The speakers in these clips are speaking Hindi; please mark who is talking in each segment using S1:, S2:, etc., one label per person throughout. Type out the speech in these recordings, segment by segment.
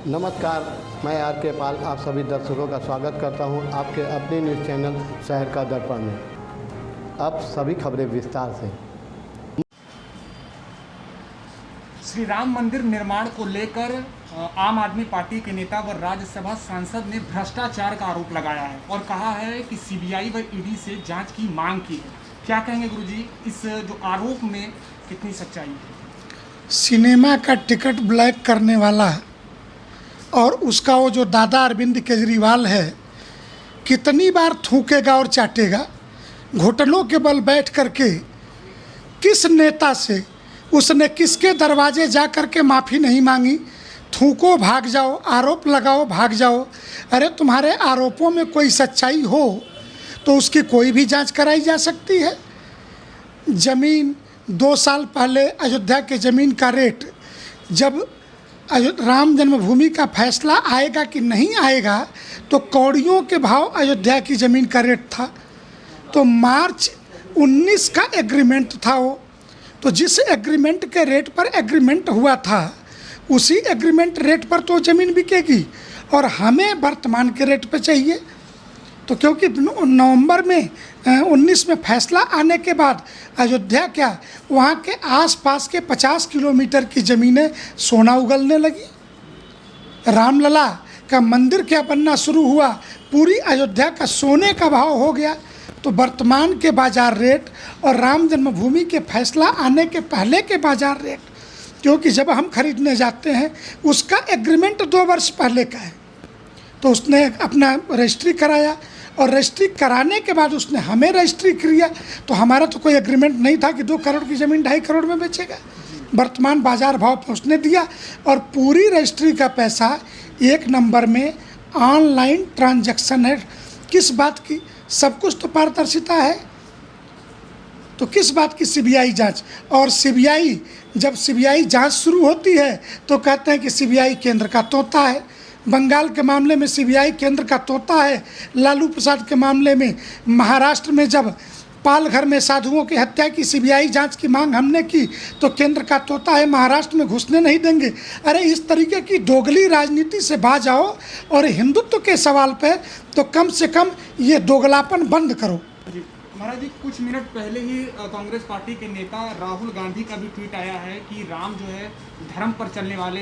S1: नमस्कार, मैं आर के पाल आप सभी दर्शकों का स्वागत करता हूं आपके अपने न्यूज़ चैनल शहर का दर्पण में। अब सभी खबरें विस्तार से।
S2: श्री राम मंदिर निर्माण को लेकर आम आदमी पार्टी के नेता व राज्यसभा सांसद ने भ्रष्टाचार का आरोप लगाया है और कहा है कि सीबीआई व ईडी से जांच की मांग की है। क्या कहेंगे गुरुजी, इस जो आरोप में कितनी सच्चाई है?
S3: सिनेमा का टिकट ब्लैक करने वाला और उसका वो जो दादा अरविंद केजरीवाल है, कितनी बार थूकेगा और चाटेगा। घुटनों के बल बैठ करके किस नेता से उसने किसके दरवाजे जा कर के माफ़ी नहीं मांगी। थूको भाग जाओ, आरोप लगाओ भाग जाओ। अरे तुम्हारे आरोपों में कोई सच्चाई हो तो उसकी कोई भी जांच कराई जा सकती है। ज़मीन 2 साल पहले अयोध्या के ज़मीन का रेट, जब राम जन्मभूमि का फैसला आएगा कि नहीं आएगा, तो कौड़ियों के भाव अयोध्या की ज़मीन का रेट था। तो मार्च 19 का एग्रीमेंट था वो, तो जिस एग्रीमेंट के रेट पर एग्रीमेंट हुआ था उसी एग्रीमेंट रेट पर तो ज़मीन बिकेगी और हमें वर्तमान के रेट पे चाहिए। तो क्योंकि नवंबर में 19 में फैसला आने के बाद अयोध्या क्या वहाँ के आसपास के 50 किलोमीटर की ज़मीनें सोना उगलने लगी। रामलला का मंदिर क्या बनना शुरू हुआ, पूरी अयोध्या का सोने का भाव हो गया। तो वर्तमान के बाज़ार रेट और राम जन्मभूमि के फैसला आने के पहले के बाज़ार रेट, क्योंकि जब हम खरीदने जाते हैं उसका एग्रीमेंट 2 वर्ष पहले का है, तो उसने अपना रजिस्ट्री कराया और रजिस्ट्री कराने के बाद उसने हमें रजिस्ट्री किया। तो हमारा तो कोई एग्रीमेंट नहीं था कि 2 करोड़ की ज़मीन 2.5 करोड़ में बेचेगा। वर्तमान बाज़ार भाव पर उसने दिया और पूरी रजिस्ट्री का पैसा 1 नंबर में ऑनलाइन ट्रांजैक्शन है। किस बात की? सब कुछ तो पारदर्शिता है। तो किस बात की सीबीआई जांच? और सीबीआई, जब सीबीआई जांच शुरू होती है तो कहते हैं कि सीबीआई केंद्र का तोता है। बंगाल के मामले में सीबीआई केंद्र का तोता है। लालू प्रसाद के मामले में महाराष्ट्र में जब पालघर में साधुओं की हत्या की सीबीआई जांच की मांग हमने की तो केंद्र का तोता है, महाराष्ट्र में घुसने नहीं देंगे। अरे इस तरीके की दोगली राजनीति से बाज आओ और हिंदुत्व के सवाल पे तो कम से कम ये दोगलापन बंद करो।
S2: महाराज जी, कुछ मिनट पहले ही कांग्रेस पार्टी के नेता राहुल गांधी का भी ट्वीट आया है कि राम जो है धर्म पर चलने वाले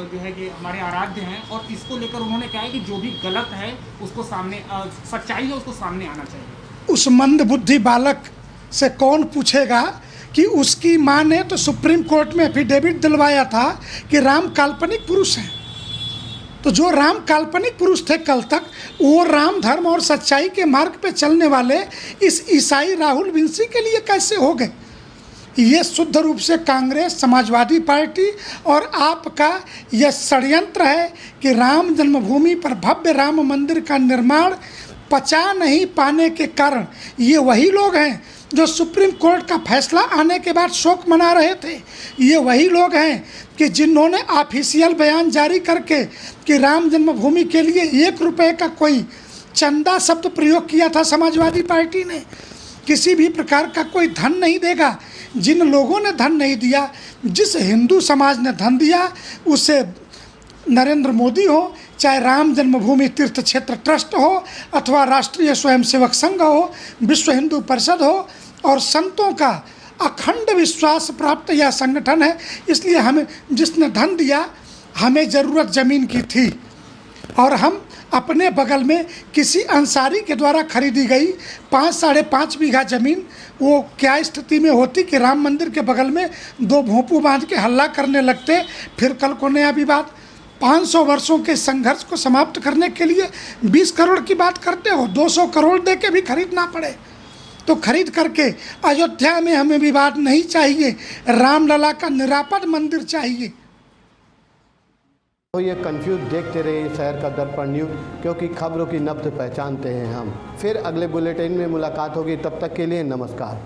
S2: जो है कि हमारे आराध्य हैं और इसको लेकर उन्होंने कहा है कि जो भी गलत है उसको सामने, सच्चाई है उसको सामने आना चाहिए। उस
S3: मंद बुद्धि बालक से कौन पूछेगा कि उसकी माँ ने तो सुप्रीम कोर्ट में एफिडेविट दिलवाया था कि राम काल्पनिक पुरुष हैं। तो जो राम काल्पनिक पुरुष थे कल तक, वो राम धर्म और सच्चाई के मार्ग पे चलने वाले इस ईसाई राहुल विंसी के लिए कैसे हो गए? ये शुद्ध रूप से कांग्रेस, समाजवादी पार्टी और आपका यह षड्यंत्र है कि राम जन्मभूमि पर भव्य राम मंदिर का निर्माण पचा नहीं पाने के कारण ये वही लोग हैं जो सुप्रीम कोर्ट का फैसला आने के बाद शोक मना रहे थे। ये वही लोग हैं कि जिन्होंने ऑफिशियल बयान जारी करके कि राम जन्मभूमि के लिए 1 रुपये का कोई चंदा शब्द प्रयोग किया था। समाजवादी पार्टी ने किसी भी प्रकार का कोई धन नहीं देगा। जिन लोगों ने धन नहीं दिया, जिस हिंदू समाज ने धन दिया, उसे नरेंद्र मोदी हो, चाहे राम जन्मभूमि तीर्थ क्षेत्र ट्रस्ट हो अथवा राष्ट्रीय स्वयंसेवक संघ हो, विश्व हिंदू परिषद हो, और संतों का अखंड विश्वास प्राप्त यह संगठन है। इसलिए हमें जिसने धन दिया, हमें ज़रूरत ज़मीन की थी और हम अपने बगल में किसी अंसारी के द्वारा खरीदी गई 5-5.5 बीघा ज़मीन, वो क्या स्थिति में होती कि राम मंदिर के बगल में 2 भोंपू बांध के हल्ला करने लगते। फिर कल को नया विवाद। 500 वर्षों के संघर्ष को समाप्त करने के लिए 20 करोड़ की बात करते हो, 200 करोड़ दे के भी खरीदना पड़े तो खरीद करके। अयोध्या में हमें विवाद नहीं चाहिए, रामलला का निरापद मंदिर चाहिए।
S1: तो ये कंफ्यूज देखते रहिए शहर का दर्पण न्यूज़, क्योंकि खबरों की नब्ज पहचानते हैं हम। फिर अगले बुलेटिन में मुलाकात होगी, तब तक के लिए नमस्कार।